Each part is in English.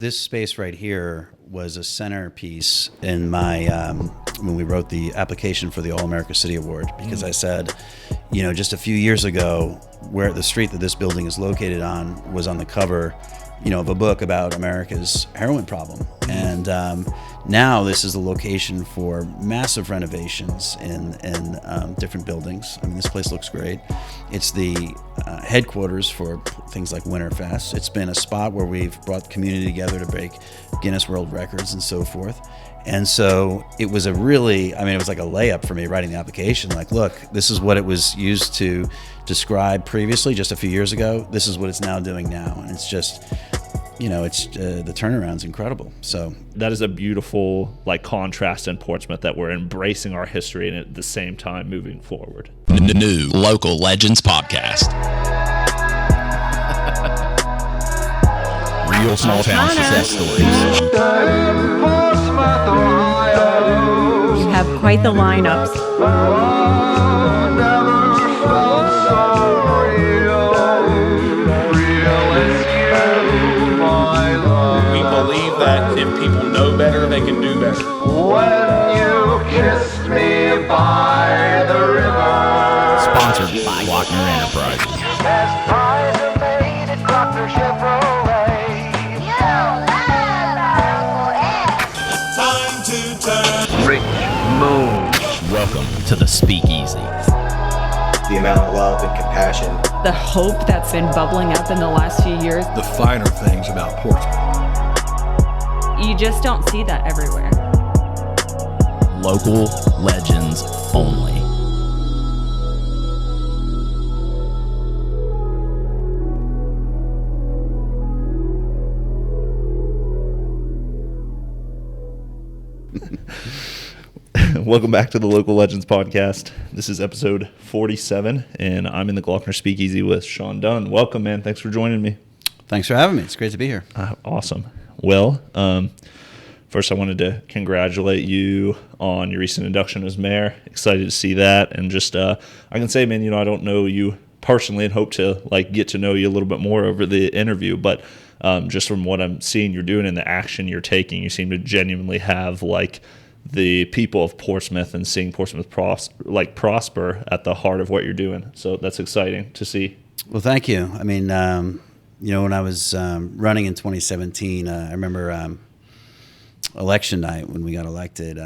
This space right here was a centerpiece in my when we wrote the application for the All-America City Award, because I said, just a few years ago, where the street that this building is located on was on the cover, of a book about America's heroin problem. And now this is the location for massive renovations in different buildings. I mean, this place looks great. It's the headquarters for things like Winterfest. It's been a spot where we've brought the community together to break Guinness World Records and so forth. And so it was it was like a layup for me writing the application. Like, look, this is what it was used to describe previously, just a few years ago. This is what it's now doing now. And it's just, the turnaround's incredible. So that is a beautiful contrast in Portsmouth, that we're embracing our history and at the same time moving forward. New Local Legends Podcast. Real small town success stories. You have quite the lineups. We believe that if people know better, they can do better. When you kissed me by the river. Sponsored by Glockner Enterprises. As pies are made at Glockner Chevrolet. Time to turn. Rich Moon. Welcome to the Speakeasy. The amount of love and compassion. The hope that's been bubbling up in the last few years. The finer things about Portsmouth. You just don't see that everywhere. Local legends only. Welcome back to the Local Legends Podcast. This is episode 47, and I'm in the Glockner Speakeasy with Sean Dunne. Welcome, man. Thanks for joining me. thanks for having me. It's great to be here. Awesome. Well, first I wanted to congratulate you on your recent induction as mayor. Excited to see that. And just, I can say, man, I don't know you personally and hope to get to know you a little bit more over the interview, but just from what I'm seeing you're doing and the action you're taking, you seem to genuinely have the people of Portsmouth and seeing Portsmouth prosper at the heart of what you're doing. So that's exciting to see. Well, thank you. I mean, when I was running in 2017, I remember election night when we got elected,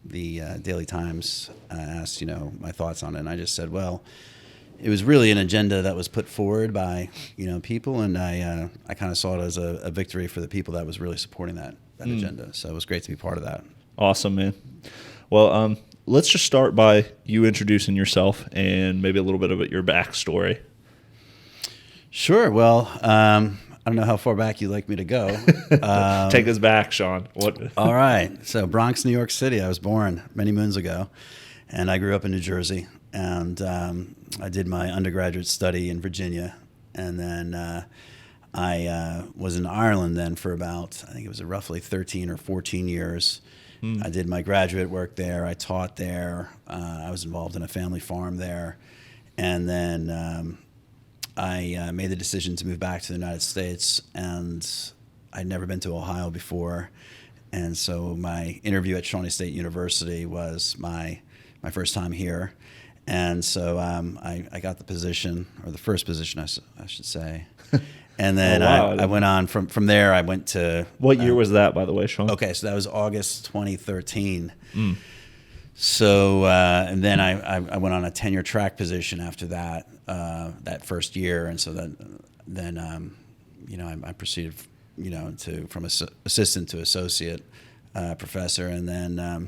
the Daily Times asked, my thoughts on it. And I just said, well, it was really an agenda that was put forward by, people. And I kind of saw it as a victory for the people that was really supporting that agenda. So it was great to be part of that. Awesome, man. Well, let's just start by you introducing yourself and maybe a little bit of your backstory. Sure. Well, I don't know how far back you'd like me to go. Take us back, Sean. All right. So Bronx, New York City. I was born many moons ago, and I grew up in New Jersey. And I did my undergraduate study in Virginia. And then I was in Ireland then for about, I think it was roughly 13 or 14 years. I did my graduate work there. I taught there. I was involved in a family farm there. And then I made the decision to move back to the United States. And I'd never been to Ohio before. And so my interview at Shawnee State University was my first time here. And so I got the position, or the first position, I should say. And then I went on from there. I went to... What year was that, by the way, Sean? Okay, so that was August 2013. So, and then I went on a tenure track position after that, that first year. And so then I proceeded, from assistant to associate professor. And then,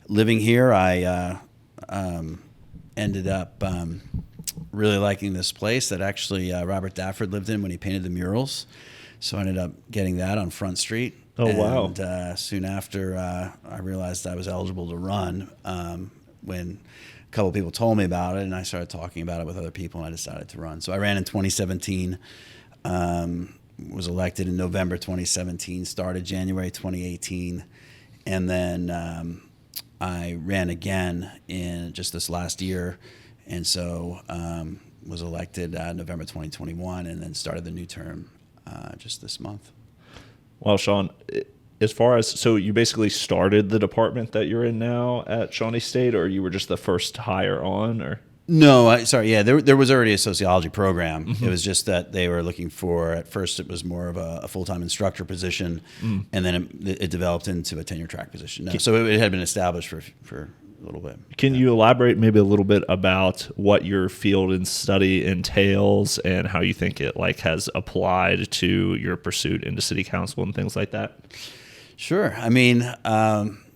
living here, I ended up... really liking this place that actually Robert Dafford lived in when he painted the murals. So I ended up getting that on Front Street. Oh, wow. And soon after, I realized I was eligible to run when a couple of people told me about it, and I started talking about it with other people, and I decided to run. So I ran in 2017, was elected in November 2017, started January 2018, and then I ran again in just this last year. And so was elected November 2021, and then started the new term just this month. Well, Sean, as far as, so you basically started the department that you're in now at Shawnee State, or you were just the first hire on, or? No, sorry. Yeah, there was already a sociology program. It was just that they were looking for, at first it was more of a full-time instructor position, and then it developed into a tenure track position. No, so it had been established for a little bit. Can you elaborate maybe a little bit about what your field and study entails and how you think it has applied to your pursuit into city council and things like that? Sure. I mean,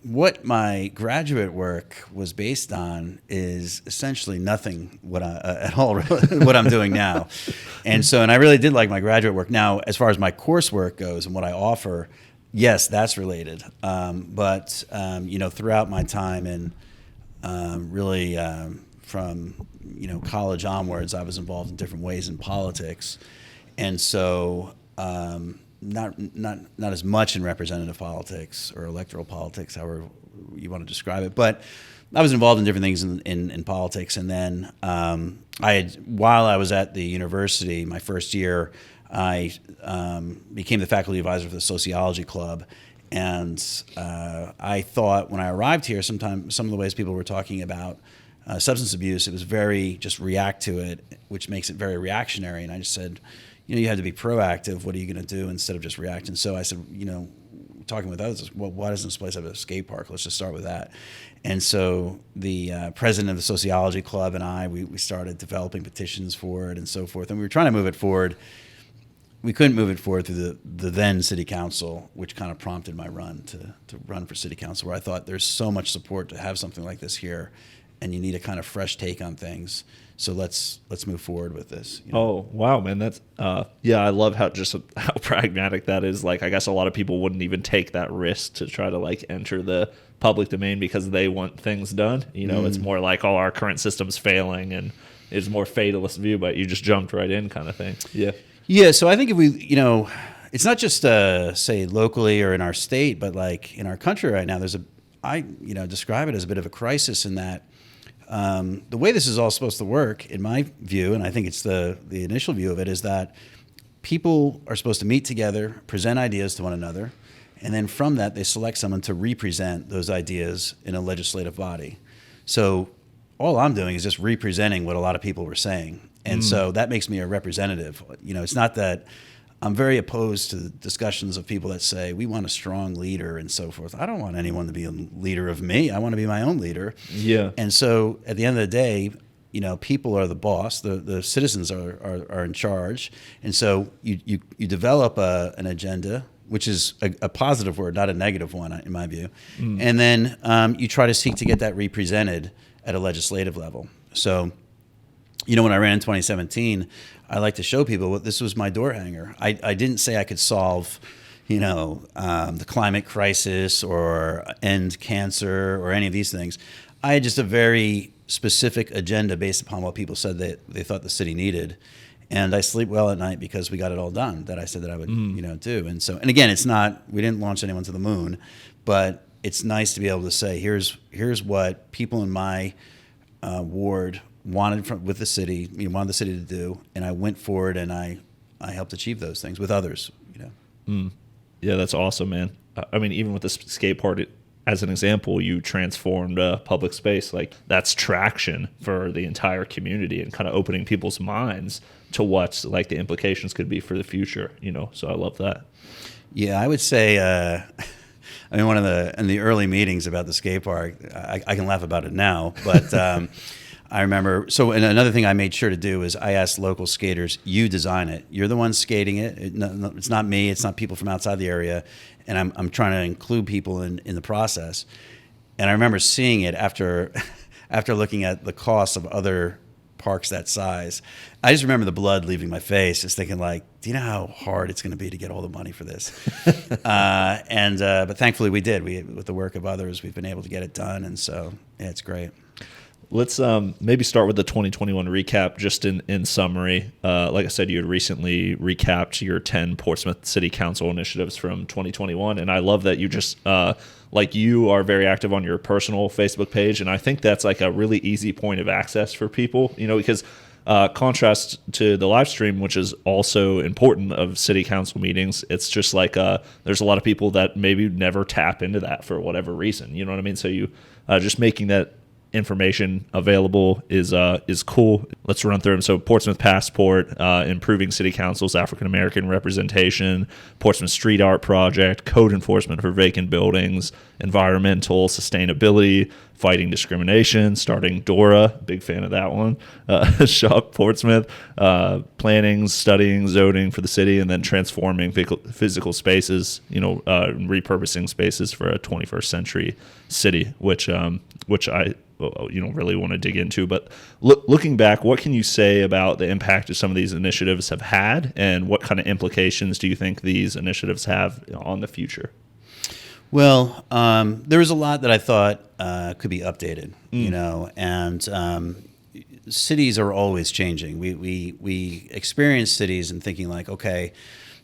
what my graduate work was based on is essentially nothing at all what I'm doing now. And I really did like my graduate work. Now, as far as my coursework goes and what I offer, yes, that's related. But throughout my time in really from college onwards, I was involved in different ways in politics, and so not as much in representative politics or electoral politics, however you want to describe it, but I was involved in different things in politics. And then while I was at the university, my first year, I became the faculty advisor for the sociology club. And I thought when I arrived here, some of the ways people were talking about substance abuse, it was very just react to it, which makes it very reactionary. And I just said, you have to be proactive. What are you going to do instead of just react? And so I said, talking with others, well, why doesn't this place have a skate park? Let's just start with that. And so the president of the sociology club and we started developing petitions for it and so forth. And we were trying to move it forward. We couldn't move it forward through the then city council, which kind of prompted my run to run for city council, where I thought there's so much support to have something like this here, and you need a kind of fresh take on things. So let's move forward with this. Oh, wow, man. That's, I love how pragmatic that is. I guess a lot of people wouldn't even take that risk to try to enter the public domain because they want things done. It's more our current system's failing, and it's more fatalist view, but you just jumped right in kind of thing. Yeah. Yeah, so I think if we, it's not just say locally or in our state, but in our country right now, I describe it as a bit of a crisis in that the way this is all supposed to work, in my view, and I think it's the initial view of it, is that people are supposed to meet together, present ideas to one another, and then from that they select someone to represent those ideas in a legislative body. So all I'm doing is just representing what a lot of people were saying. And so that makes me a representative. It's not that I'm very opposed to the discussions of people that say, we want a strong leader and so forth. I don't want anyone to be a leader of me. I want to be my own leader. Yeah. And so at the end of the day, people are the boss. The citizens are in charge. And so you develop an agenda, which is a positive word, not a negative one, in my view. And then you try to seek to get that represented at a legislative level. So when I ran in 2017, I like to show people this was my door hanger. I didn't say I could solve, the climate crisis or end cancer or any of these things. I had just a very specific agenda based upon what people said they thought the city needed. And I sleep well at night because we got it all done that I said that I would, do. And so, and again, we didn't launch anyone to the moon, but it's nice to be able to say, here's what people in my ward wanted with the city, wanted the city to do, and I went forward and I helped achieve those things with others. Yeah, that's awesome, man. I mean, even with the skate park, as an example, you transformed a public space. That's traction for the entire community and kind of opening people's minds to what the implications could be for the future. So I love that. Yeah, I would say. In the early meetings about the skate park, I can laugh about it now, but. I remember, and another thing I made sure to do is I asked local skaters, you design it. You're the one skating it. It's not me. It's not people from outside the area. And I'm trying to include people in the process. And I remember seeing it after looking at the costs of other parks that size. I just remember the blood leaving my face, just thinking do you know how hard it's going to be to get all the money for this? But thankfully we did. With the work of others, we've been able to get it done. And so, yeah, it's great. Let's maybe start with the 2021 recap, just in summary. Like I said, you had recently recapped your 10 Portsmouth City Council initiatives from 2021, and I love that you just, you are very active on your personal Facebook page, and I think that's a really easy point of access for people, because contrast to the live stream, which is also important of city council meetings. It's just like there's a lot of people that maybe never tap into that for whatever reason. You know what I mean? So you just making that information available is cool. Let's run through them. So Portsmouth Passport, improving city council's African American representation, Portsmouth Street Art Project, code enforcement for vacant buildings, environmental sustainability, fighting discrimination, starting DORA, big fan of that one, Shop Portsmouth, planning, studying, zoning for the city, and then transforming physical spaces, repurposing spaces for a 21st century city, which I really want to dig into. But looking back, what can you say about the impact that some of these initiatives have had, and what kind of implications do you think these initiatives have on the future? Well, there was a lot that I thought could be updated, and cities are always changing. We experience cities and thinking like, okay,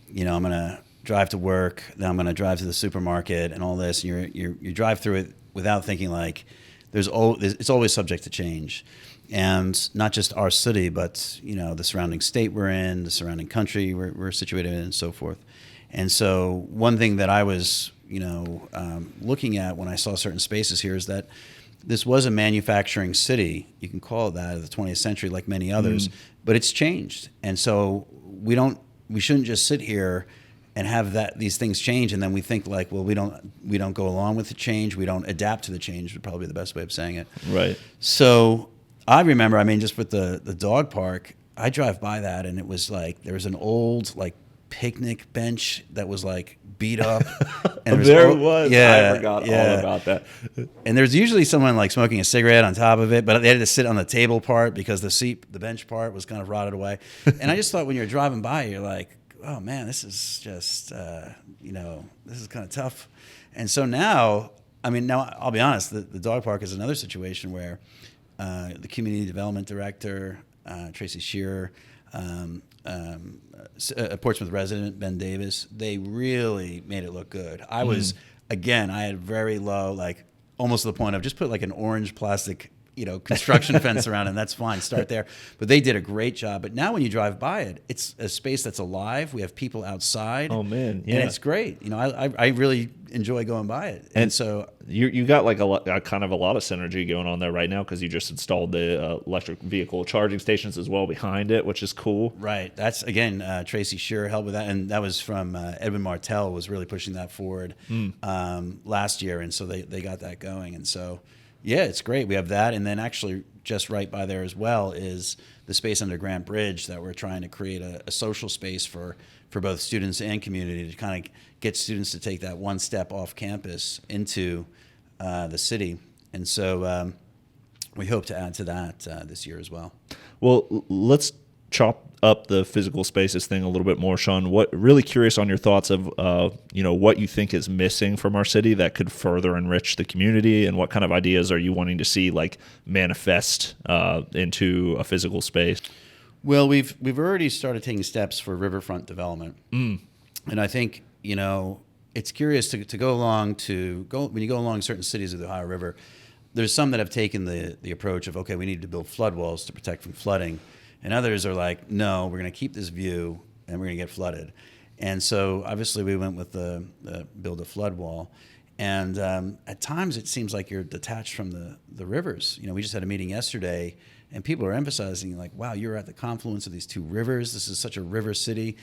I'm going to drive to work, then I'm going to drive to the supermarket and all this. And you drive through it without thinking like it's always subject to change. And not just our city, but, the surrounding state we're in, the surrounding country we're situated in, and so forth. And so one thing that I was looking at when I saw certain spaces here is that this was a manufacturing city. You can call it that, of the 20th century, like many others, but it's changed. And so we shouldn't just sit here and have these things change, and then we think like, well, we don't go along with the change, we don't adapt to the change, would probably be the best way of saying it. Right. So I remember, just with the dog park, I drive by that, and it was like there was an old like picnic bench that was like beat up. And there was. Yeah, I forgot all about that. And there's usually someone like smoking a cigarette on top of it, but they had to sit on the table part because the bench part was kind of rotted away. And I just thought when you're driving by, you're like, oh man, this is just, this is kind of tough. And so now I'll be honest, the dog park is another situation where the community development director, Tracy Shearer, a Portsmouth resident, Ben Davis, they really made it look good. I had very low, like almost to the point of just put like an orange plastic, construction fence around it, and that's fine, start there. But they did a great job. But now when you drive by it, it's a space that's alive. We have people outside. Oh man, yeah. And it's great. I really enjoy going by it. And so you got like a lot of synergy going on there right now, because you just installed the electric vehicle charging stations as well behind it, which is cool. Right. That's, again, Tracy Shearer helped with that, and that was from Edwin Martell was really pushing that forward last year, and so they got that going. And so, yeah, it's great. We have that, and then actually just right by there as well is the space under Grant Bridge that we're trying to create a social space for both students and community to kind of get students to take that one step off campus into the city. And so we hope to add to that this year as well. Well, let's chop up the physical spaces thing a little bit more, Sean. Really curious on your thoughts of what you think is missing from our city that could further enrich the community, and what kind of ideas are you wanting to see like manifest into a physical space? Well, we've already started taking steps for riverfront development, and I think it's curious to go along when you go along certain cities of the Ohio River. There's some that have taken the approach of, okay, we need to build flood walls to protect from flooding. And others are like, no, we're going to keep this view and we're going to get flooded. And so obviously we went with the build a flood wall. And at times it seems like you're detached from the rivers. We just had a meeting yesterday, and people are emphasizing like, wow, you're at the confluence of these two rivers. This is such a river city.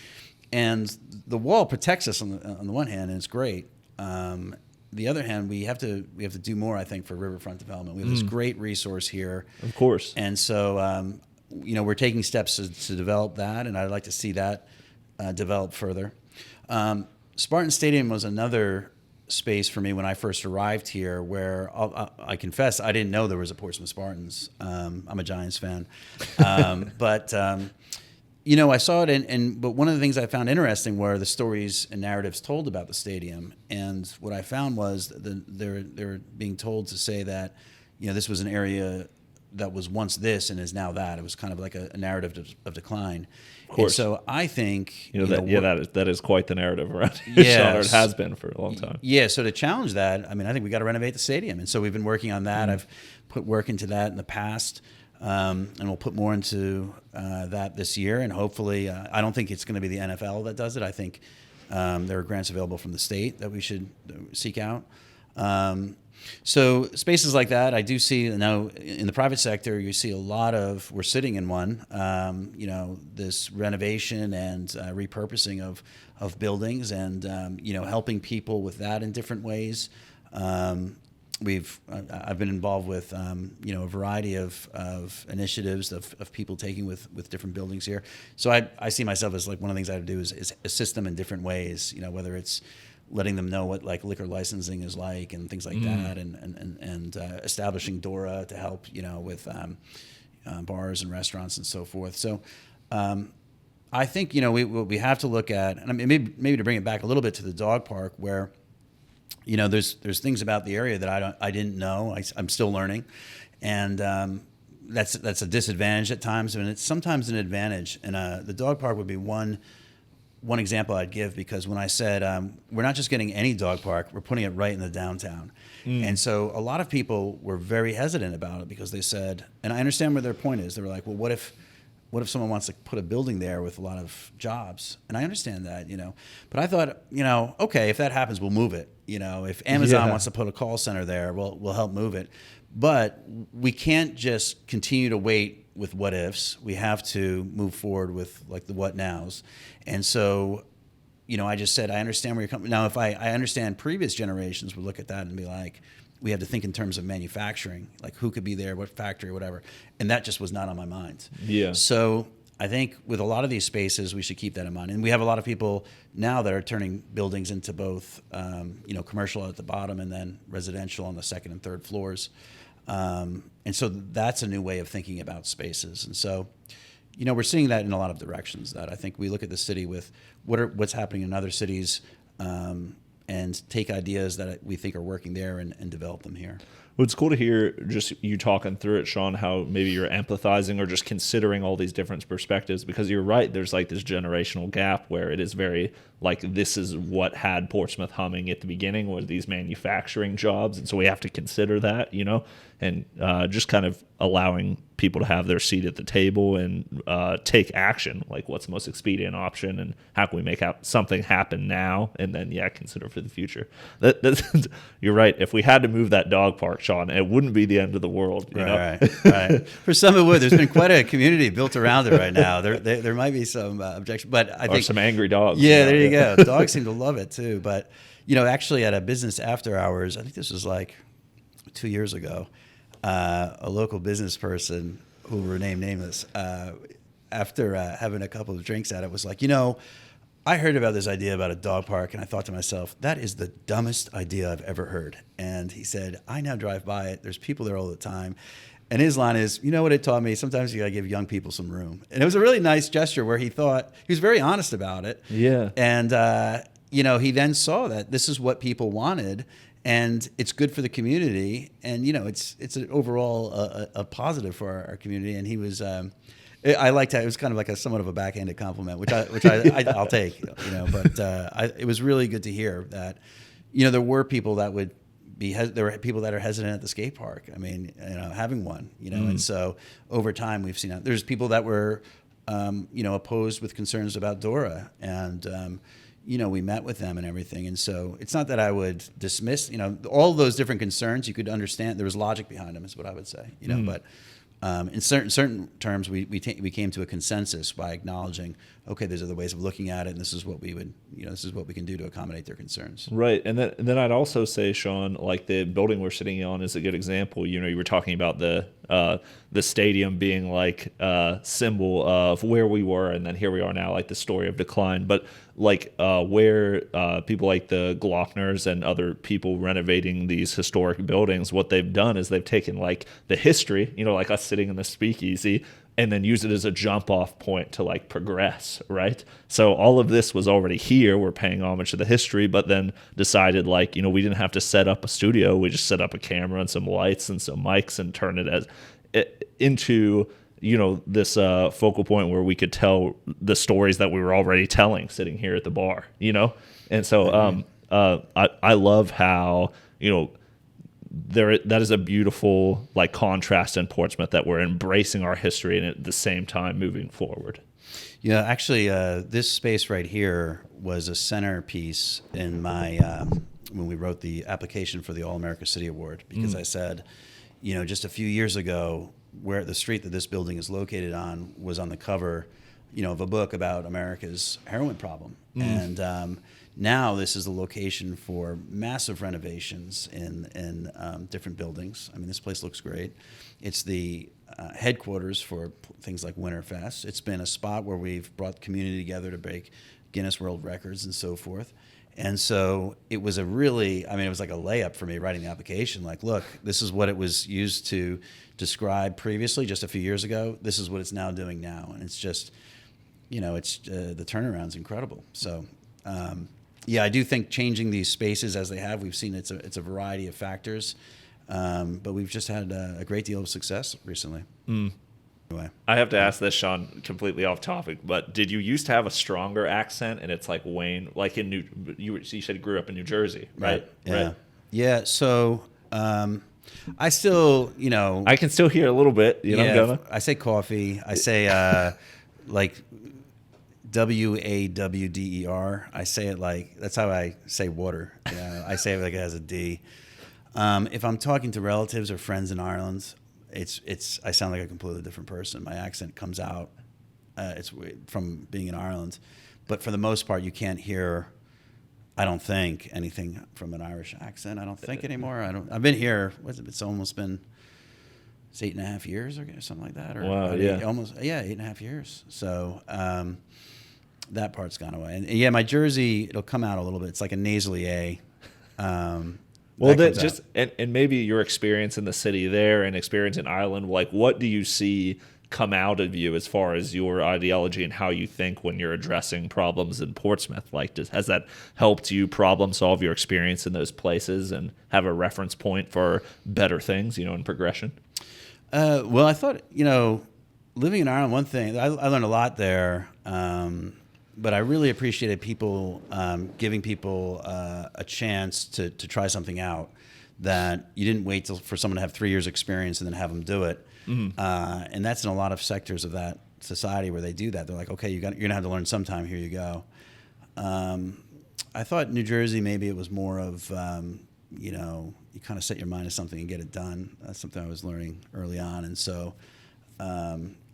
And the wall protects us on the one hand, and it's great. The other hand, we have to do more, I think, for riverfront development. We have this great resource here. Of course. And so we're taking steps to develop that, and I'd like to see that develop further. Spartan Stadium was another space for me when I first arrived here, where I confess I didn't know there was a Portsmouth Spartans. I'm a Giants fan, but I saw it, but one of the things I found interesting were the stories and narratives told about the stadium, and what I found was they're being told to say that this was an area that was once this and is now that. It was kind of like a narrative of decline. Of course. And so I think that is quite the narrative around yes. Sean, or it has been for a long time. Yeah. So to challenge that, I think we got to renovate the stadium, and so we've been working on that. I've put work into that in the past. And we'll put more into that this year. And hopefully, I don't think it's going to be the NFL that does it. I think there are grants available from the state that we should seek out. So spaces like that, I do see now in the private sector, you see a lot of, we're sitting in one, this renovation and repurposing of buildings and, helping people with that in different ways. I've been involved with, a variety of initiatives of people taking with different buildings here. So I see myself as like one of the things I do is assist them in different ways, whether it's letting them know what like liquor licensing is like and things like that, and establishing DORA to help, with bars and restaurants and so forth. So I think, we have to look at, and I mean, maybe to bring it back a little bit to the dog park where, there's things about the area that I didn't know. I'm still learning, and that's a disadvantage at times, and it's sometimes an advantage. And the dog park would be one example I'd give, because when I said we're not just getting any dog park, we're putting it right in the downtown. And so a lot of people were very hesitant about it because they said, and I understand where their point is. They were like, well, what if someone wants to put a building there with a lot of jobs? And I understand that, but I thought, okay, if that happens, we'll move it. If Amazon wants to put a call center there, we'll help move it. But we can't just continue to wait with what ifs. We have to move forward with like the what nows. And so, I just said, I understand where you're coming. Now, if I understand previous generations would look at that and be like, we have to think in terms of manufacturing, like who could be there, what factory, whatever. And that just was not on my mind. Yeah. So I think with a lot of these spaces, we should keep that in mind. And we have a lot of people now that are turning buildings into both, commercial at the bottom and then residential on the second and third floors. And so that's a new way of thinking about spaces. And so, we're seeing that in a lot of directions. That I think we look at the city with what's happening in other cities, and take ideas that we think are working there and develop them here. Well, it's cool to hear just you talking through it, Sean, how maybe you're empathizing or just considering all these different perspectives, because you're right. There's like this generational gap where it is very like this is what had Portsmouth humming at the beginning was these manufacturing jobs. And so we have to consider that, and just kind of allowing people to have their seat at the table and take action, like what's the most expedient option and how can we make something happen now and then, consider for the future. You're right. If we had to move that dog park, Sean, it wouldn't be the end of the world. Right. For some it would. There's been quite a community built around it right now. There might be some objection, but I think some angry dogs. Yeah, there you go. Dogs seem to love it too. But, actually at a business after hours, I think this was like 2 years ago, a local business person who will remain nameless, after having a couple of drinks at it, was like, I heard about this idea about a dog park, and I thought to myself, that is the dumbest idea I've ever heard. And he said, I now drive by it. There's people there all the time. And his line is, what it taught me? Sometimes you got to give young people some room. And it was a really nice gesture where he was very honest about it. Yeah. And, he then saw that this is what people wanted. And it's good for the community, and it's an overall a positive for our community. And he was, I liked how it was kind of like somewhat of a backhanded compliment, which I'll take. But it was really good to hear that, there were people that would be there were people that are hesitant at the skate park. I mean, having one, and so over time we've seen that there's people that were, opposed with concerns about DORA, and we met with them and everything. And so it's not that I would dismiss, all those different concerns. You could understand there was logic behind them, is what I would say, but in certain terms, we came to a consensus by acknowledging, okay, these are the ways of looking at it, and this is what we would, this is what we can do to accommodate their concerns. Right, and then I'd also say, Sean, like the building we're sitting on is a good example. You were talking about the stadium being like a symbol of where we were, and then here we are now, like the story of decline. But like where people like the Glockners and other people renovating these historic buildings, what they've done is they've taken like the history, like us sitting in the speakeasy, and then use it as a jump off point to like progress, right? So all of this was already here. We're paying homage to the history, but then decided like, we didn't have to set up a studio. We just set up a camera and some lights and some mics and turn it into this focal point where we could tell the stories that we were already telling sitting here at the bar, And so I love how, that is a beautiful like contrast in Portsmouth, that we're embracing our history and at the same time moving forward. Yeah, actually, this space right here was a centerpiece in my when we wrote the application for the All-America City Award, because I said, just a few years ago, where the street that this building is located on was on the cover, of a book about America's heroin problem, and now this is the location for massive renovations in different buildings. I mean, this place looks great. It's the headquarters for things like Winterfest. It's been a spot where we've brought the community together to break Guinness World Records and so forth. And so it was it was like a layup for me writing the application. Like, look, this is what it was used to describe previously, just a few years ago. This is what it's now doing now. And it's just, the turnaround's incredible. So, I do think changing these spaces as they have, we've seen it's a variety of factors. But we've just had a great deal of success recently. Anyway. I have to ask this, Sean, completely off topic, but did you used to have a stronger accent, and it's like Wayne, like you said you grew up in New Jersey, right? Yeah. Right. Yeah. So I still, I can still hear a little bit. I say coffee. I say like WAWDER. I say it like, that's how I say water. I say it like it has a D. If I'm talking to relatives or friends in Ireland, I sound like a completely different person. My accent comes out. It's from being in Ireland, but for the most part, you can't hear, I don't think, anything from an Irish accent. I don't think anymore. I've been here. It's almost been 8.5 years or something like that. Or wow. Yeah. Almost. Yeah. 8.5 years. So that part's gone away. And my Jersey, it'll come out a little bit. It's like a nasally A. Well, and maybe your experience in the city there and experience in Ireland, like what do you see come out of you as far as your ideology and how you think when you're addressing problems in Portsmouth? Like, has that helped you problem solve your experience in those places and have a reference point for better things, in progression? Well, I thought, living in Ireland, one thing, I learned a lot there. But I really appreciated people giving people a chance to try something out, that you didn't wait for someone to have 3 years experience and then have them do it. Mm-hmm. And that's in a lot of sectors of that society where they do that. They're like, okay, you're going to have to learn sometime. Here you go. I thought New Jersey, maybe it was more of, you kind of set your mind to something and get it done. That's something I was learning early on. And so...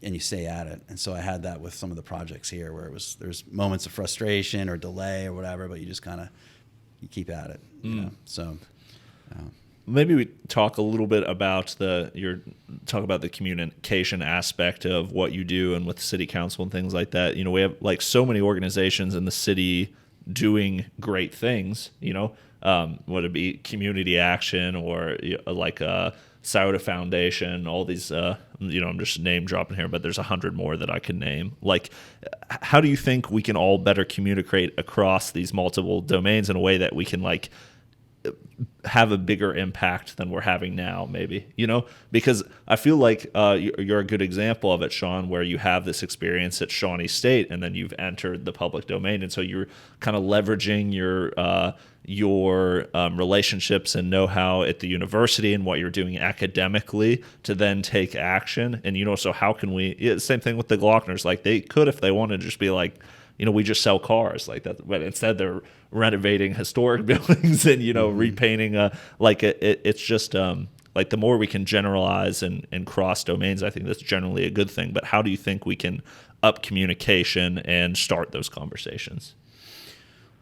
and you stay at it. And so I had that with some of the projects here, where there's moments of frustration or delay or whatever, but you just kind of, you keep at it, So maybe we talk a little bit about talk about the communication aspect of what you do and with city council and things like that. We have like so many organizations in the city doing great things, whether it be community action or like Soda Foundation, all these, I'm just name dropping here, but there's 100 more that I could name. Like, how do you think we can all better communicate across these multiple domains in a way that we can like have a bigger impact than we're having now, maybe, because I feel like you're a good example of it, Sean, where you have this experience at Shawnee State and then you've entered the public domain. And so you're kind of leveraging your relationships and know-how at the university and what you're doing academically to then take action. And, so how can we, same thing with the Glockners, like they could, if they wanted, just be like, we just sell cars like that, but instead they're renovating historic buildings and, repainting, it's just, like the more we can generalize and cross domains, I think that's generally a good thing. But how do you think we can up communication and start those conversations?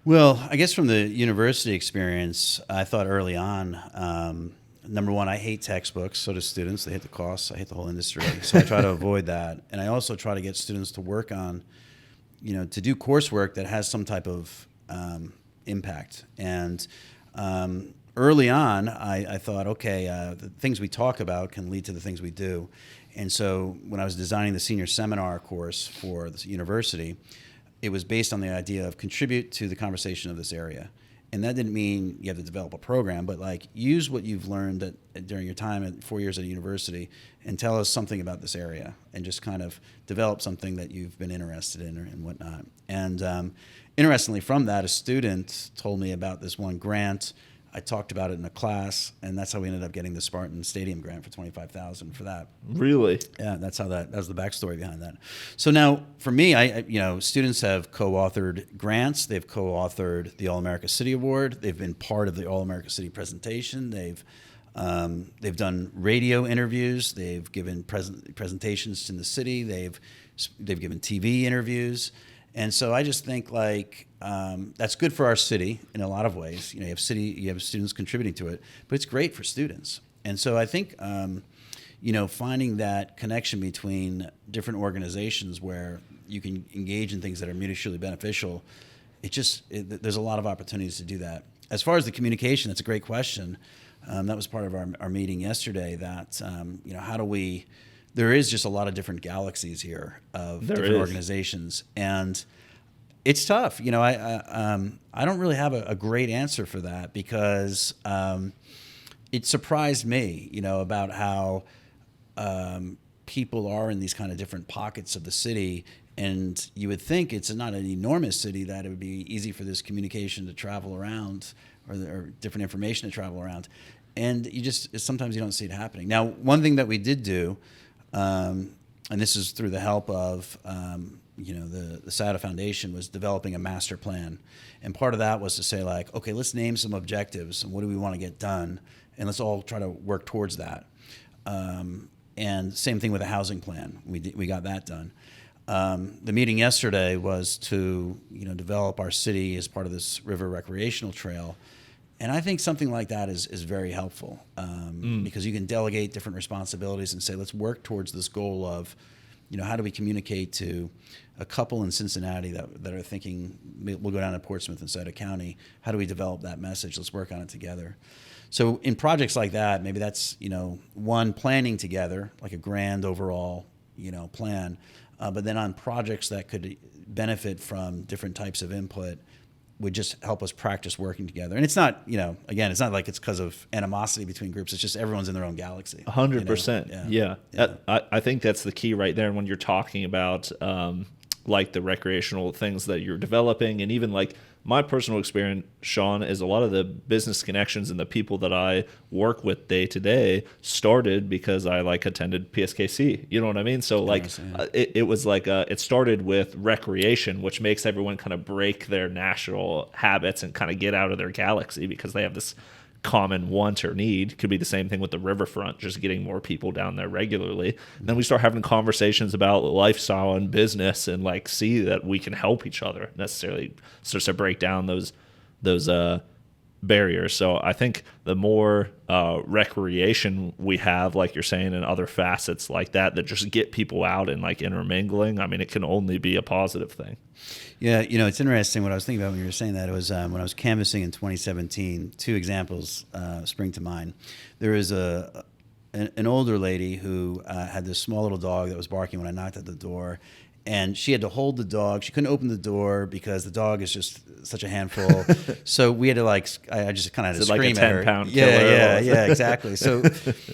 Well, I guess from the university experience, I thought early on, number one, I hate textbooks. So do students. They hate the costs. I hate the whole industry. So I try to avoid that. And I also try to get students to work on, to do coursework that has some type of impact. And early on, I thought, okay, the things we talk about can lead to the things we do. And so when I was designing the senior seminar course for the university, it was based on the idea of contribute to the conversation of this area. And that didn't mean you have to develop a program, but like use what you've learned during your time at 4 years at a university and tell us something about this area and just kind of develop something that you've been interested in and whatnot. And interestingly, from that, a student told me about this one grant I talked about it in a class, and that's how we ended up getting the Spartan Stadium grant for $25,000 for that. Really? Yeah, that's how that was the backstory behind that. So now, for me, students have co-authored grants. They've co-authored the All-America City Award. They've been part of the All-America City presentation. They've done radio interviews. They've given presentations in the city. They've given TV interviews. And so I just think that's good for our city in a lot of ways. You have students contributing to it, but it's great for students. And so I think finding that connection between different organizations where you can engage in things that are mutually beneficial, there's a lot of opportunities to do that. As far as the communication, that's a great question. That was part of our meeting yesterday. That how do we? There is just a lot of different galaxies here of different organizations, and it's tough. I don't really have a great answer for that because it surprised me, about how people are in these kind of different pockets of the city. And you would think it's not an enormous city that it would be easy for this communication to travel around or different information to travel around. And sometimes you don't see it happening. Now, one thing that we did do, and this is through the help of the SATA Foundation, was developing a master plan. And part of that was to say okay, let's name some objectives and what do we want to get done, and let's all try to work towards that. And same thing with a housing plan. We got that done. The meeting yesterday was to develop our city as part of this river recreational trail. And I think something like that is very helpful because you can delegate different responsibilities and say, let's work towards this goal of, how do we communicate to a couple in Cincinnati that are thinking we'll go down to Portsmouth instead of county. How do we develop that message? Let's work on it together. So in projects like that, maybe that's, one, planning together, like a grand overall, plan. But then on projects that could benefit from different types of input, would just help us practice working together. And it's not, again, it's not like it's because of animosity between groups. It's just everyone's in their own galaxy. 100%. Yeah. I think that's the key right there. And when you're talking about the recreational things that you're developing, and even my personal experience, Sean, is a lot of the business connections and the people that I work with day to day started because I attended PSKC. You know what I mean? So it was it started with recreation, which makes everyone kind of break their national habits and kind of get out of their galaxy because they have this common want or need. Could be the same thing with the riverfront, just getting more people down there regularly. And then we start having conversations about lifestyle and business and see that we can help each other necessarily starts to break down those barriers. So I think the more recreation we have, like you're saying, and other facets like that just get people out and intermingling, I mean, it can only be a positive thing. Yeah, it's interesting what I was thinking about when you were saying that. It was when I was canvassing in 2017, two examples spring to mind. There was an older lady who had this small little dog that was barking when I knocked at the door. And she had to hold the dog. She couldn't open the door because the dog is just such a handful. So we had to I just kind of had to scream at her. 10-pound killer. Yeah, exactly. So,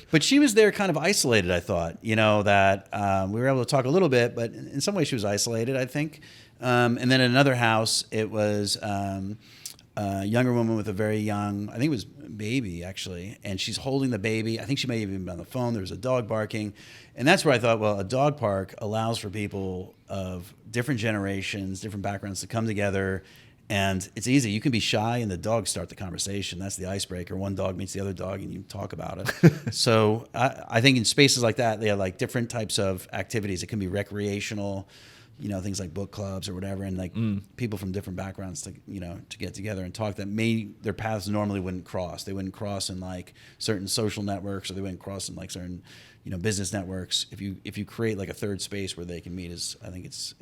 but she was there kind of isolated, I thought, that we were able to talk a little bit, but in some ways she was isolated, I think. And then in another house, it was a younger woman with a very young, I think it was baby actually, and she's holding the baby. I think she may have even been on the phone. There was a dog barking. And that's where I thought, well, a dog park allows for people of different generations, different backgrounds to come together. And it's easy. You can be shy and the dogs start the conversation. That's the icebreaker. One dog meets the other dog and you talk about it. So I think in spaces like that, they have different types of activities. It can be recreational, things like book clubs or whatever, and people from different backgrounds to get together and talk that their paths normally wouldn't cross. They wouldn't cross in certain social networks, or they wouldn't cross in certain business networks. If you create a third space where they can meet, I think it's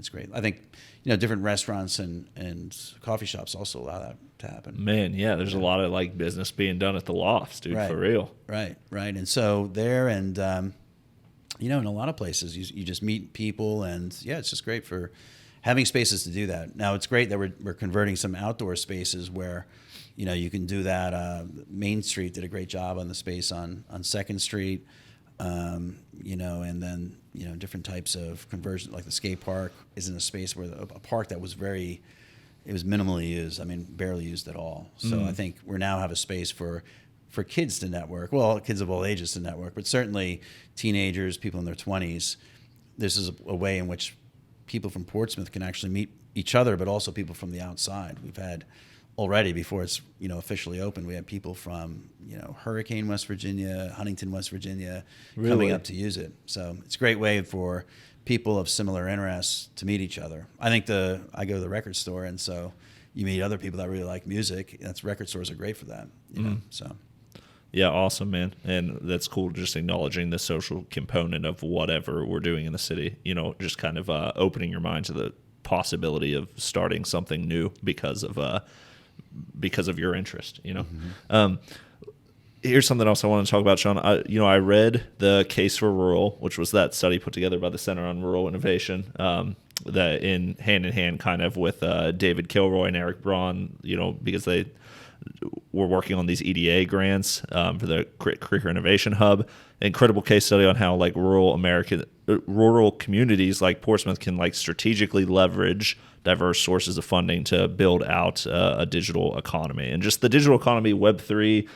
great. I think different restaurants and coffee shops also allow that to happen. Man, yeah, there's a lot of business being done at the lofts, dude, right. For real. Right. And so there and in a lot of places you just meet people, and it's just great for having spaces to do that. Now it's great that we're converting some outdoor spaces where you can do that. Main Street did a great job on the space on 2nd Street, and then different types of conversion, like the skate park is in a space where a park that was very it was minimally used. I mean, barely used at all. So I think we now have a space for kids to network. Well, kids of all ages to network, but certainly teenagers, people in their 20s. This is a way in which people from Portsmouth can actually meet each other, but also people from the outside. We've had already, before it's officially open, we had people from Hurricane, West Virginia, Huntington, West Virginia, coming up to use it. So it's a great way for people of similar interests to meet each other. I think I go to the record store, and so you meet other people that really like music. Record stores are great for that. You know, so. Yeah, awesome, man. And that's cool, just acknowledging the social component of whatever we're doing in the city, just kind of opening your mind to the possibility of starting something new because of your interest, Here's something else I want to talk about, Sean. I read The Case for Rural, which was that study put together by the Center on Rural Innovation, that in hand kind of with David Kilroy and Eric Braun, because they were working on these EDA grants for the Career Innovation Hub. Incredible case study on how rural communities like Portsmouth can strategically leverage diverse sources of funding to build out a digital economy. And just the digital economy, Web3,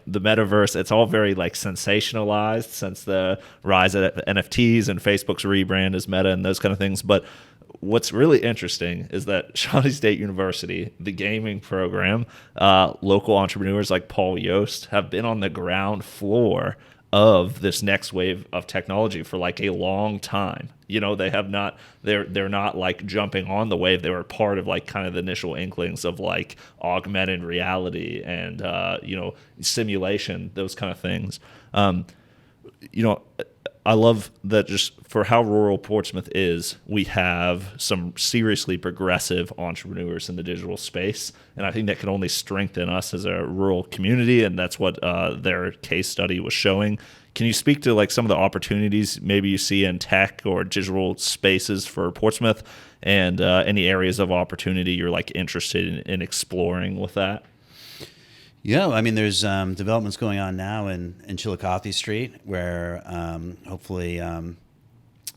the metaverse, it's all very sensationalized since the rise of NFTs and Facebook's rebrand as Meta and those kind of things. But what's really interesting is that Shawnee State University, the gaming program, local entrepreneurs like Paul Yost have been on the ground floor of this next wave of technology for a long time. They have not, they're not jumping on the wave. They were part of kind of the initial inklings of augmented reality and, simulation, those kind of things. I love that just for how rural Portsmouth is, we have some seriously progressive entrepreneurs in the digital space. And I think that can only strengthen us as a rural community. And that's what their case study was showing. Can you speak to some of the opportunities maybe you see in tech or digital spaces for Portsmouth and any areas of opportunity you're interested in exploring with that? Yeah, I mean, there's developments going on now in Chillicothe Street where hopefully, and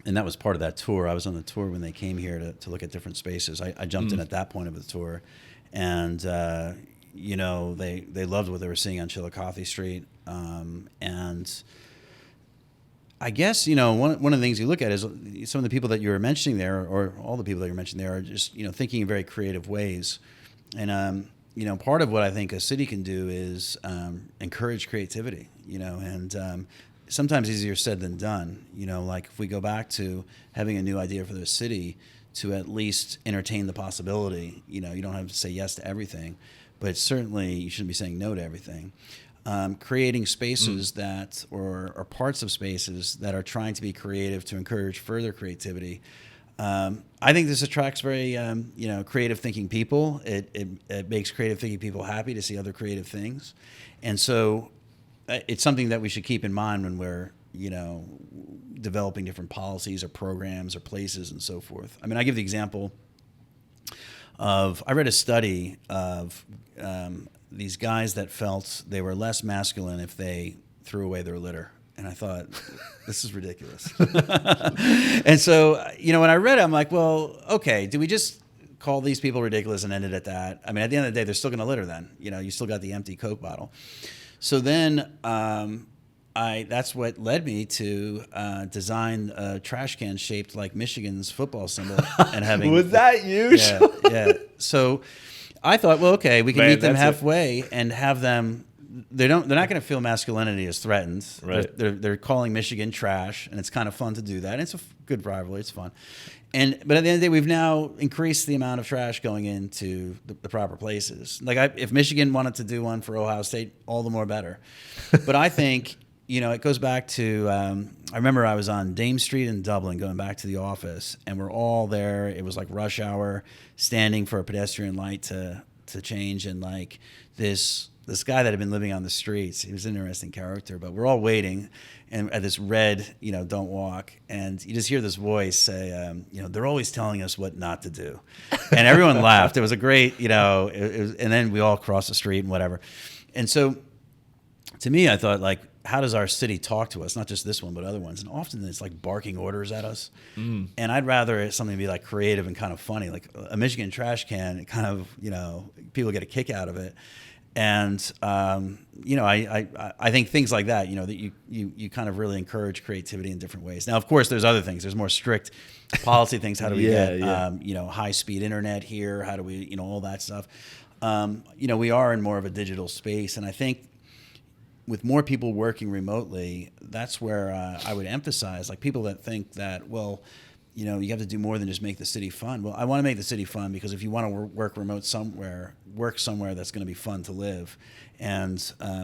that was part of that tour. I was on the tour when they came here to look at different spaces. I jumped in at that point of the tour, and they loved what they were seeing on Chillicothe Street. And I guess one of the things you look at is some of the people that you were mentioning there, or all the people that you're mentioning there, are just thinking in very creative ways, and part of what I think a city can do is encourage creativity, and sometimes easier said than done. If we go back to having a new idea for the city, to at least entertain the possibility, you don't have to say yes to everything, but certainly you shouldn't be saying no to everything. Creating spaces that, or parts of spaces that are trying to be creative to encourage further creativity. I think this attracts very, creative thinking people. It makes creative thinking people happy to see other creative things. And so it's something that we should keep in mind when we're, developing different policies or programs or places and so forth. I mean, I give the example of, I read a study of these guys that felt they were less masculine if they threw away their litter. And I thought, this is ridiculous. And so, when I read it, I'm like, well, okay, do we just call these people ridiculous and end it at that? I mean, at the end of the day, they're still going to litter then. You still got the empty Coke bottle. So then that's what led me to design a trash can shaped like Michigan's football symbol. And having Was that you? Yeah. So I thought, well, okay, we can meet them halfway and have them. They're not going to feel masculinity as threatened. Right. They're calling Michigan trash, and it's kind of fun to do that. And it's a good rivalry. It's fun. But at the end of the day, we've now increased the amount of trash going into the proper places. If Michigan wanted to do one for Ohio State, all the more better. But I think, it goes back to, I remember I was on Dame Street in Dublin going back to the office, and we're all there. It was like rush hour, standing for a pedestrian light to change, and this guy that had been living on the streets, he was an interesting character, but we're all waiting and at this red, don't walk. And you just hear this voice say, they're always telling us what not to do. And everyone laughed. It was a great, and then we all crossed the street and whatever. And so to me, I thought, how does our city talk to us? Not just this one, but other ones. And often it's like barking orders at us. And I'd rather something be like creative and kind of funny, like a Michigan trash can. Kind of, people get a kick out of it. And I think things like that, that you kind of really encourage creativity in different ways. Now, of course, there's other things. There's more strict policy things. How do we get high speed internet here? How do we all that stuff? We are in more of a digital space, and I think with more people working remotely, that's where I would emphasize, like people that think that, well, you have to do more than just make the city fun. Well, I want to make the city fun because if you want to work remote somewhere, work somewhere that's going to be fun to live, and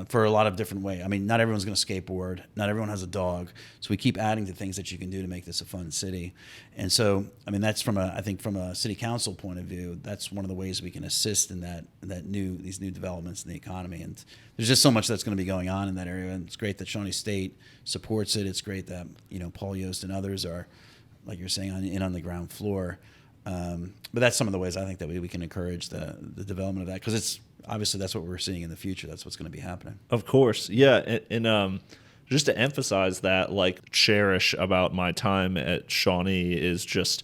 for a lot of different ways. I mean, not everyone's going to skateboard. Not everyone has a dog. So we keep adding to things that you can do to make this a fun city. And so, I mean, that's from a city council point of view, that's one of the ways we can assist in these new developments in the economy. And there's just so much that's going to be going on in that area. And it's great that Shawnee State supports it. It's great that Paul Yost and others are, like you're saying, on the ground floor. But that's some of the ways I think that we can encourage the development of that, because it's obviously that's what we're seeing in the future. That's what's going to be happening. Of course, yeah, and just to emphasize that, like, cherish about my time at Shawnee is just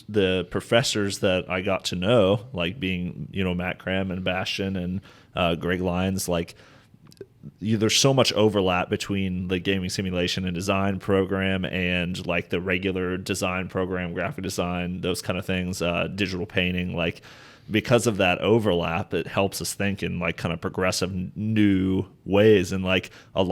the professors that I got to know, like being Matt Cram and Bastion and Greg Lyons, like. There's so much overlap between the gaming simulation and design program and like the regular design program, graphic design, those kind of things, digital painting. Like, because of that overlap, it helps us think in like kind of progressive new ways. And like I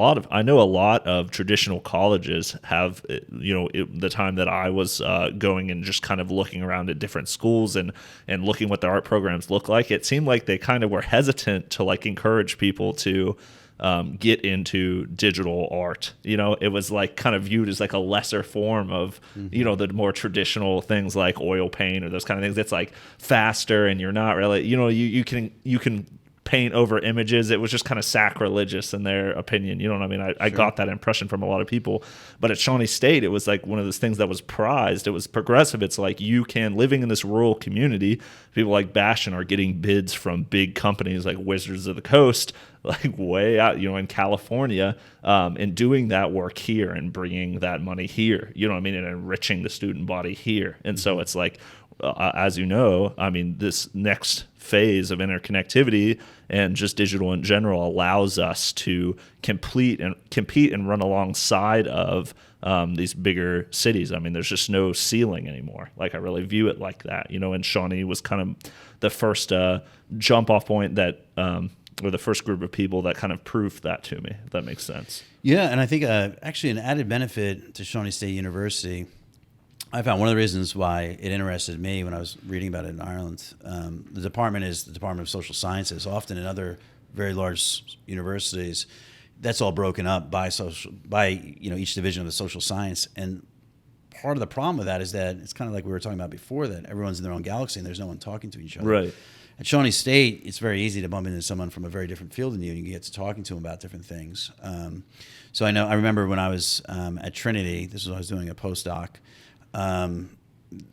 know a lot of traditional colleges have, the time that I was going and just kind of looking around at different schools and looking what the art programs look like, it seemed like they kind of were hesitant to like encourage people to get into digital art. It was like kind of viewed as like a lesser form of, the more traditional things like oil paint or those kind of things. It's like faster and you're not really, you can paint over images. It was just kind of sacrilegious in their opinion. You know what I mean? I got that impression from a lot of people. But at Shawnee State, it was like one of those things that was prized. It was progressive. It's like living in this rural community, people like Bastion are getting bids from big companies like Wizards of the Coast, like way out, in California, and doing that work here and bringing that money here, and enriching the student body here. And so it's like, as this next phase of interconnectivity and just digital in general allows us to compete and run alongside of these bigger cities. I mean, there's just no ceiling anymore. Like, I really view it like that, and Shawnee was kind of the first jump off point that, or the first group of people that kind of proved that to me, if that makes sense. Yeah, and I think actually an added benefit to Shawnee State University, I found one of the reasons why it interested me when I was reading about it in Ireland. The department is the Department of Social Sciences. Often in other very large universities, that's all broken up by each division of the social science. And part of the problem with that is that it's kind of like we were talking about before, that everyone's in their own galaxy and there's no one talking to each other. Right. At Shawnee State, it's very easy to bump into someone from a very different field than you, and you get to talking to them about different things. So I remember when I was at Trinity, this was when I was doing a postdoc.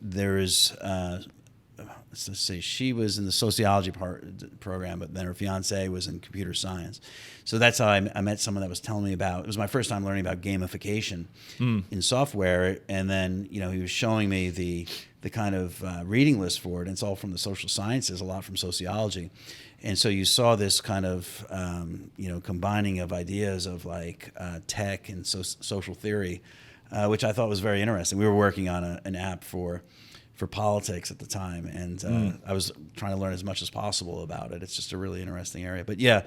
There is, let's say she was in the sociology program, but then her fiance was in computer science. So that's how I met someone that was telling me about, it was my first time learning about gamification in software. And then, he was showing me the kind of reading list for it. And it's all from the social sciences, a lot from sociology. And so you saw this kind of, combining of ideas of like tech and social theory, which I thought was very interesting. We were working on an app for politics at the time, and I was trying to learn as much as possible about it. It's just a really interesting area. But yeah,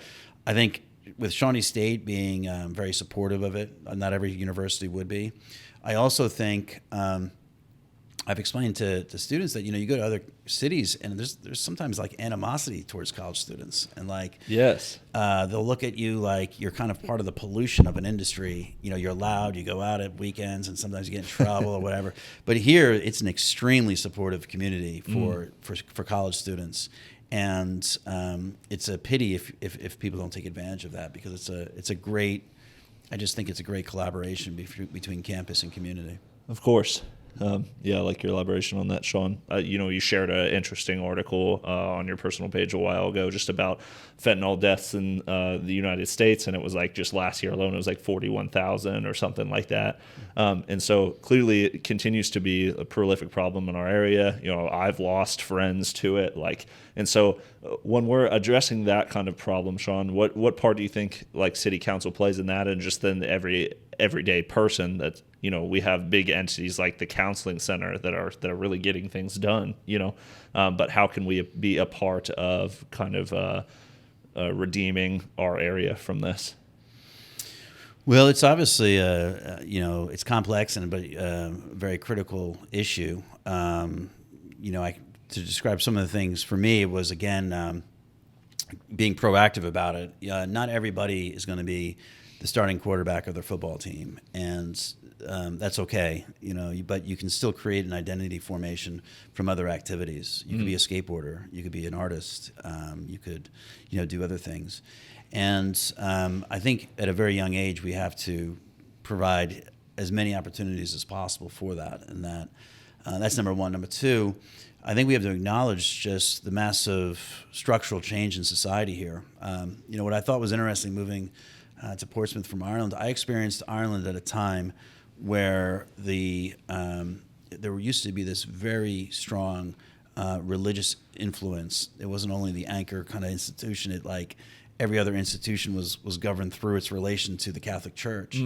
I think with Shawnee State being very supportive of it, not every university would be. I also think I've explained to students that you go to other cities and there's sometimes like animosity towards college students, and like yes, they'll look at you like you're kind of part of the pollution of an industry. You're loud, you go out at weekends, and sometimes you get in trouble or whatever. But here, it's an extremely supportive community for college students, and it's a pity if people don't take advantage of that, because it's a great. I just think it's a great collaboration between campus and community. Of course. Yeah, I like your elaboration on that, Sean. You shared an interesting article on your personal page a while ago just about fentanyl deaths in the United States, and it was like just last year alone, it was like 41,000 or something like that. And so clearly it continues to be a prolific problem in our area. I've lost friends to it. And so when we're addressing that kind of problem, Sean, what part do you think like city council plays in that, and just then the everyday person that we have big entities like the counseling center that are really getting things done, but how can we be a part of kind of redeeming our area from this? Well, it's obviously it's complex and a very critical issue. To describe some of the things for me, it was again being proactive about it. Not everybody is going to be the starting quarterback of their football team, and that's okay, but you can still create an identity formation from other activities. You could be a skateboarder, you could be an artist, you could, do other things. And I think at a very young age, we have to provide as many opportunities as possible for that. And that's number one. Number two, I think we have to acknowledge just the massive structural change in society here. What I thought was interesting moving to Portsmouth from Ireland, I experienced Ireland at a time where there used to be this very strong religious influence. It wasn't only the anchor kind of institution. It like every other institution was governed through its relation to the Catholic Church.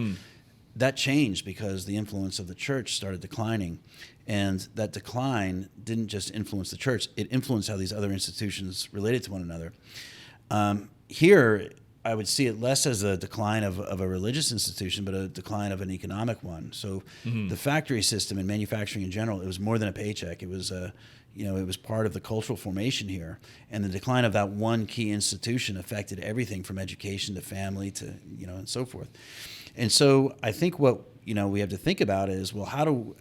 That changed because the influence of the church started declining. And that decline didn't just influence the church, it influenced how these other institutions related to one another. Here, I would see it less as a decline of a religious institution, but a decline of an economic one. So the factory system and manufacturing in general, it was more than a paycheck. It was it was part of the cultural formation here. And the decline of that one key institution affected everything from education to family to, and so forth. And so I think what, we have to think about is, well, how do,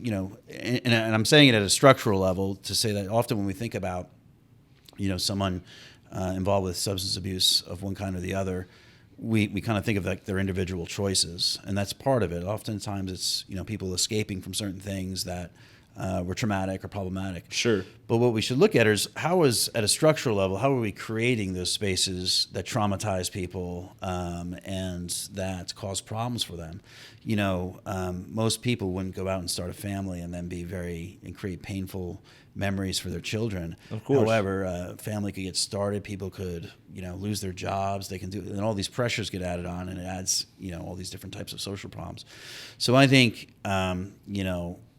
and I'm saying it at a structural level to say that often when we think about, someone involved with substance abuse of one kind or the other, we kind of think of like their individual choices, and that's part of it. Oftentimes it's, people escaping from certain things that were traumatic or problematic. Sure. But what we should look at is at a structural level, how are we creating those spaces that traumatize people and that cause problems for them? Most people wouldn't go out and start a family and then and create painful memories for their children. Of course. However, a family could get started, people could, lose their jobs, they can and all these pressures get added on, and it adds, all these different types of social problems. So I think,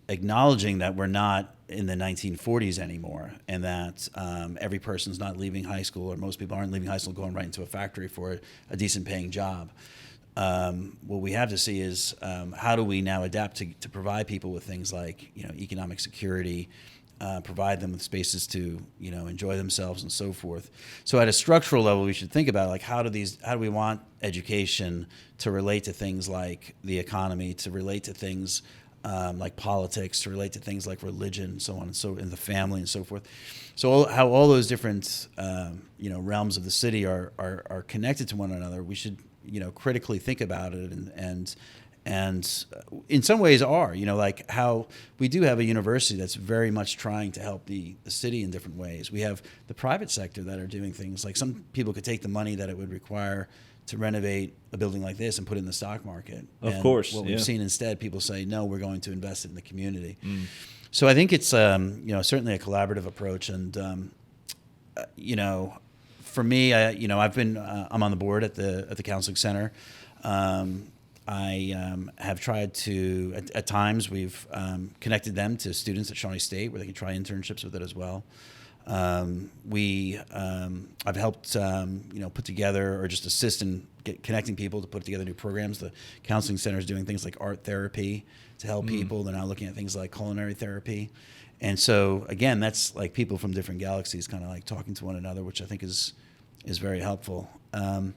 acknowledging that we're not in the 1940s anymore, and that every person's not leaving high school, or most people aren't leaving high school going right into a factory for a decent paying job. What we have to see is how do we now adapt to provide people with things like economic security, provide them with spaces to enjoy themselves and so forth. So at a structural level, we should think about like how do we want education to relate to things like the economy, to relate to things like politics, to relate to things like religion, so on and so, and the family and so forth. So how all those different realms of the city are connected to one another. We should critically think about it, and in some ways are like how we do have a university that's very much trying to help the city in different ways. We have the private sector that are doing things like some people could take the money that it would require to renovate a building like this and put it in the stock market. Of course. What we've seen instead, people say, no, we're going to invest it in the community. So I think it's, certainly a collaborative approach. And, for me, I'm on the board at the counseling center. I have tried to, at times, we've connected them to students at Shawnee State where they can try internships with it as well. I've helped, put together or just assist in connecting people to put together new programs. The counseling center is doing things like art therapy to help people. They're now looking at things like culinary therapy. And so, again, that's like people from different galaxies kind of like talking to one another, which I think is very helpful. I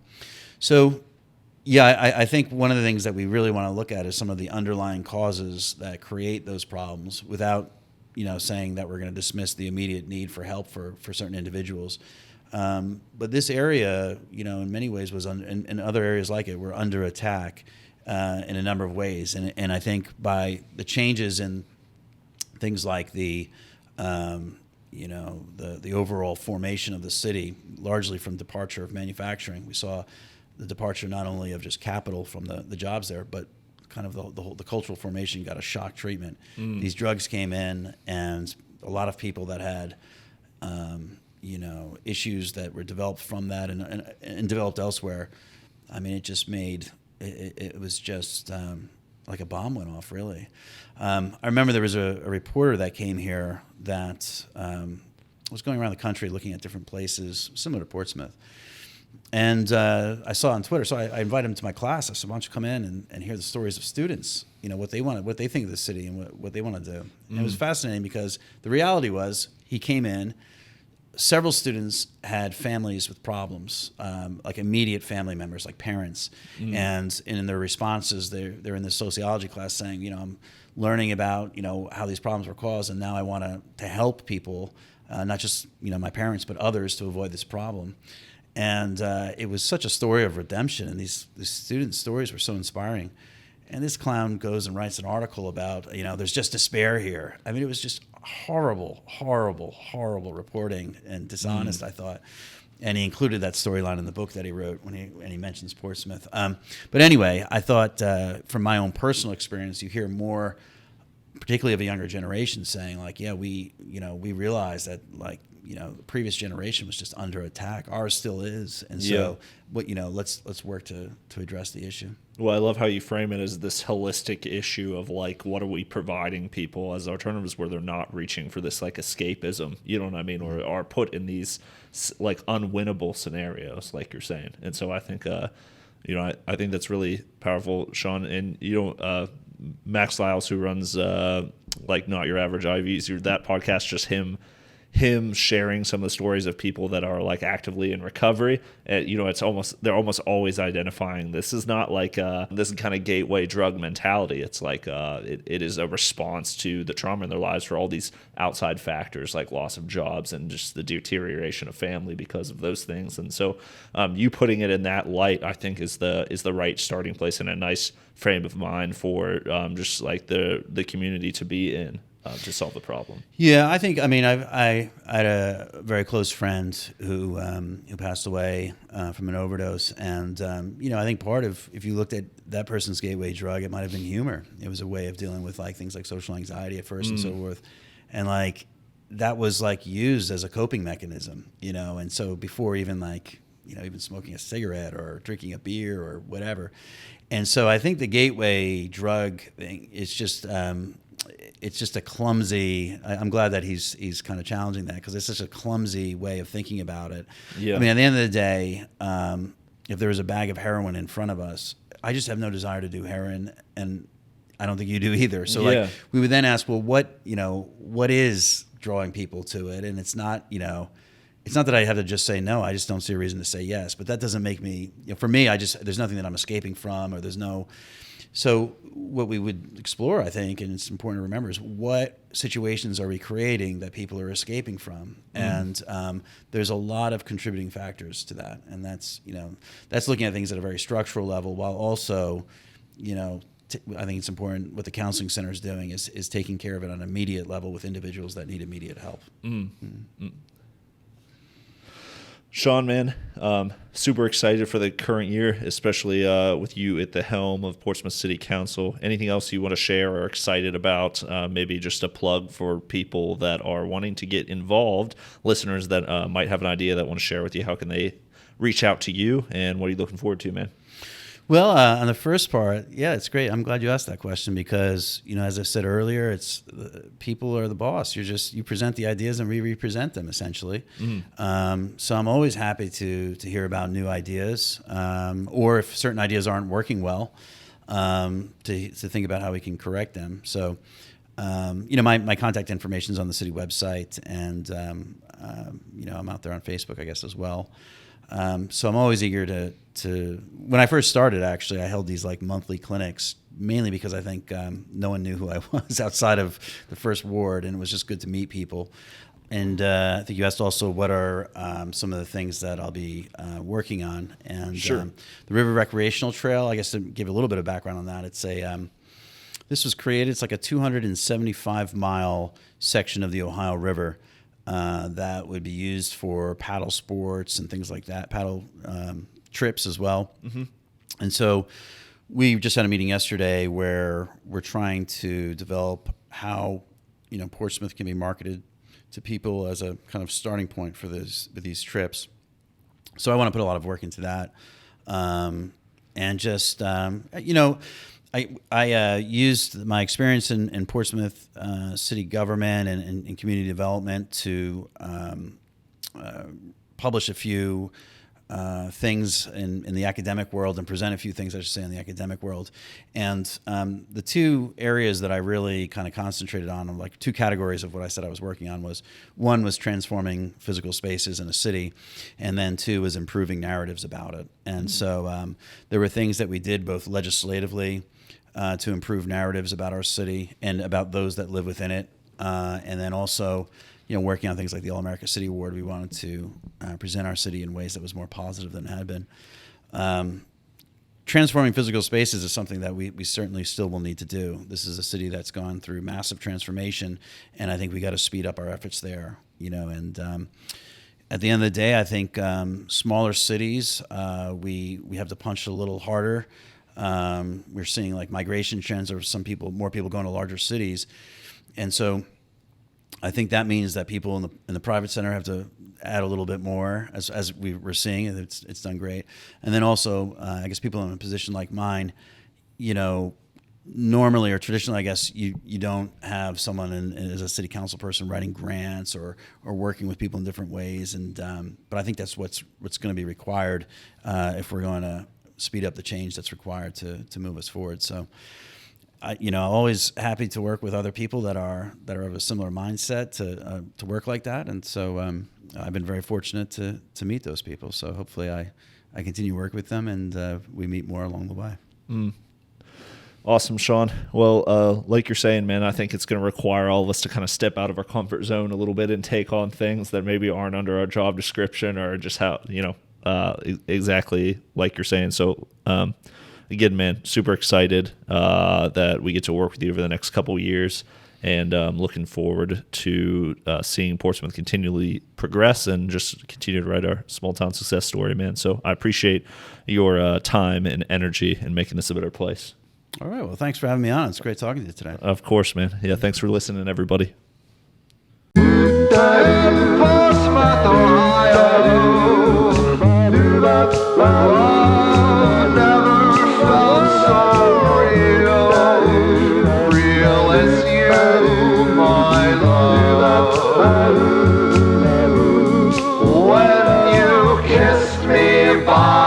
think one of the things that we really want to look at is some of the underlying causes that create those problems without saying that we're going to dismiss the immediate need for help for certain individuals. But this area, in many ways was, and other areas like it were under attack in a number of ways. And I think by the changes in things like the overall formation of the city, largely from departure of manufacturing, we saw the departure not only of just capital from the jobs there, but kind of the cultural formation got a shock treatment. These drugs came in, and a lot of people that had issues that were developed from that and developed elsewhere. I mean, it just made it was just like a bomb went off, really. I remember there was a reporter that came here that was going around the country looking at different places similar to Portsmouth. And I saw on Twitter, so I invited him to my class. I said, why don't you come in and hear the stories of students, what they think of the city and what they want to do. And it was fascinating because the reality was he came in, several students had families with problems, like immediate family members, like parents. And in their responses, they're in the sociology class saying, I'm learning about, how these problems were caused, and now I want to help people, not just, my parents, but others to avoid this problem. And it was such a story of redemption, and these students' stories were so inspiring. And this clown goes and writes an article about, there's just despair here. I mean, it was just horrible, horrible, horrible reporting and dishonest, I thought. And he included that storyline in the book that he wrote when he mentions Portsmouth. But anyway, I thought from my own personal experience, you hear more, particularly of a younger generation, saying like, yeah, we realize that like, the previous generation was just under attack. Ours still is, and so let's work to address the issue. Well, I love how you frame it as this holistic issue of like, what are we providing people as alternatives where they're not reaching for this like escapism, you know what I mean, or are put in these like unwinnable scenarios, like you're saying. And so I think, I think that's really powerful, Sean. And Max Lyles, who runs like Not Your Average IVs, that podcast, just him sharing some of the stories of people that are like actively in recovery. They're almost always identifying this is not like this kind of gateway drug mentality. It's like it is a response to the trauma in their lives for all these outside factors like loss of jobs and just the deterioration of family because of those things. And so you putting it in that light, I think, is the right starting place and a nice frame of mind for just like the community to be in. To solve the problem. Yeah, I think. I mean, I had a very close friend who passed away from an overdose, and I think part of, if you looked at that person's gateway drug, it might have been humor. It was a way of dealing with like things like social anxiety at first and so forth, and like that was like used as a coping mechanism, And so before even like even smoking a cigarette or drinking a beer or whatever, and so I think the gateway drug thing is just. It's just a clumsy. I'm glad that he's kind of challenging that, because it's such a clumsy way of thinking about it. Yeah. I mean, at the end of the day, if there was a bag of heroin in front of us, I just have no desire to do heroin, and I don't think you do either. So like we would then ask, well, what is drawing people to it? And it's not it's not that I have to just say no. I just don't see a reason to say yes. But that doesn't make me. For me, there's nothing that I'm escaping from, or there's no. So what we would explore, I think, and it's important to remember, is what situations are we creating that people are escaping from? And there's a lot of contributing factors to that. And that's looking at things at a very structural level, while also, I think it's important what the counseling center is doing is taking care of it on an immediate level with individuals that need immediate help. Sean, man, super excited for the current year, especially with you at the helm of Portsmouth City Council. Anything else you want to share or are excited about? Maybe just a plug for people that are wanting to get involved, listeners that might have an idea that want to share with you. How can they reach out to you, and what are you looking forward to, man? Well, on the first part, it's great. I'm glad you asked that question because, as I said earlier, it's people are the boss. You present the ideas and we represent them essentially. So I'm always happy to hear about new ideas, or if certain ideas aren't working well, to think about how we can correct them. So, my contact information is on the city website, and I'm out there on Facebook, I guess, as well. So I'm always eager to when I first started, actually, I held these like monthly clinics, mainly because I think no one knew who I was outside of the first ward, and it was just good to meet people. I think you asked also what are some of the things that I'll be working on. And Sure. The River Recreational Trail, I guess to give a little bit of background on that, it's this was created, it's like a 275-mile section of the Ohio River that would be used for paddle sports and things like that, paddle trips as well. Mm-hmm. And so we just had a meeting yesterday where we're trying to develop how, Portsmouth can be marketed to people as a kind of starting point for these trips. So I want to put a lot of work into that. And just, I used my experience in Portsmouth city government and community development to publish a few things in the academic world and present a few things, I should say, in the academic world. And the two areas that I really kind of concentrated on, like two categories of what I said I was working on, was one was transforming physical spaces in a city, and then two was improving narratives about it. And so there were things that we did both legislatively to improve narratives about our city and about those that live within it, and then also working on things like the All-America City Award. We wanted to present our city in ways that was more positive than it had been. Transforming physical spaces is something that we certainly still will need to do. This is a city that's gone through massive transformation, and I think we got to speed up our efforts there. And at the end of the day, I think smaller cities, we have to punch a little harder. We're seeing like migration trends of more people going to larger cities, and so I think that means that people in the private sector have to add a little bit more, as we were seeing, and it's done great. And then also, I guess people in a position like mine, normally or traditionally, I guess you don't have someone as a city council person writing grants or working with people in different ways. And but I think that's what's going to be required if we're going to speed up the change that's required to move us forward. So. I'm always happy to work with other people that are of a similar mindset to work like that, and so I've been very fortunate to meet those people. So hopefully I continue to work with them, and we meet more along the way. Awesome, Sean. Well, like you're saying, man, I think it's going to require all of us to kind of step out of our comfort zone a little bit and take on things that maybe aren't under our job description or just how exactly like you're saying. So. Again, man, super excited that we get to work with you over the next couple of years, and looking forward to seeing Portsmouth continually progress and just continue to write our small town success story, man. So I appreciate your time and energy in making this a better place. All right. Well, thanks for having me on. It's great talking to you today. Of course, man. Yeah, thanks for listening, everybody. Portsmouth, Ohio. Never felt so real as you, my love. When you kissed me, bye.